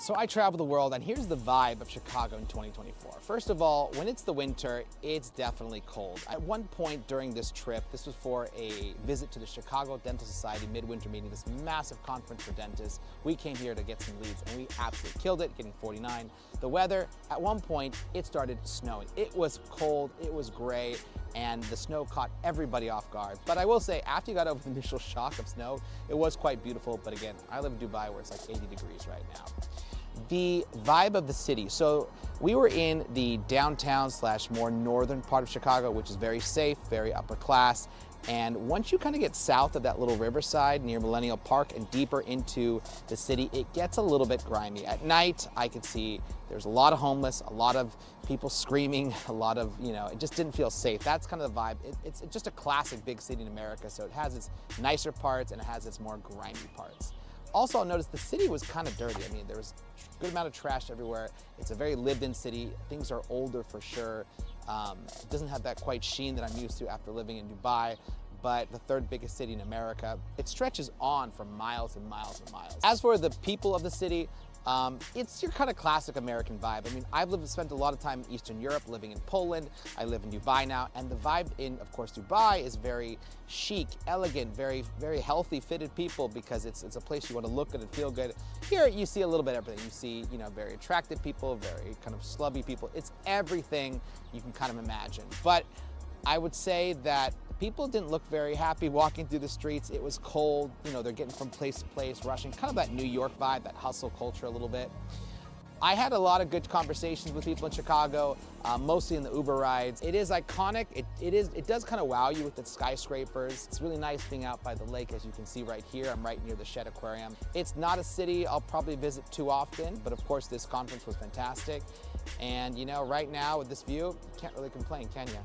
So I travel the world, and here's the vibe of Chicago in 2024. First of all, when it's the winter, it's definitely cold. At one point during this trip, this was for a visit to the Chicago Dental Society midwinter meeting, this massive conference for dentists. We came here to get some leads, and we absolutely killed it, getting 49. The weather, at one point, it started snowing. It was cold, it was gray, and the snow caught everybody off guard. But I will say, after you got over the initial shock of snow, it was quite beautiful. But again, I live in Dubai where it's like 80 degrees right now. The vibe of the city. So we were in the downtown / more northern part of Chicago, which is very safe, very upper class. And once you kind of get south of that little riverside near Millennial Park and deeper into the city, it gets a little bit grimy. At night, I could see there's a lot of homeless, a lot of people screaming, a lot of, it just didn't feel safe. That's kind of the vibe. It's just a classic big city in America. So it has its nicer parts and it has its more grimy parts. Also, I'll notice the city was kind of dirty. I mean, there was a good amount of trash everywhere. It's a very lived-in city. Things are older for sure. It doesn't have that quite sheen that I'm used to after living in Dubai, but the third biggest city in America. It stretches on for miles and miles and miles. As for the people of the city, it's your kind of classic American vibe. I mean, I've spent a lot of time in Eastern Europe, living in Poland. I live in Dubai now, and the vibe in, of course, Dubai is very chic, elegant, very, very healthy, fitted people because it's a place you want to look good and feel good. Here, you see a little bit of everything. You see, very attractive people, very kind of slubby people. It's everything you can kind of imagine. But I would say that people didn't look very happy walking through the streets. It was cold, they're getting from place to place, rushing, kind of that New York vibe, that hustle culture a little bit. I had a lot of good conversations with people in Chicago, mostly in the Uber rides. It is iconic. It does kind of wow you with its skyscrapers. It's really nice being out by the lake, as you can see right here. I'm right near the Shedd Aquarium. It's not a city I'll probably visit too often, but of course this conference was fantastic. And right now with this view, you can't really complain, can you?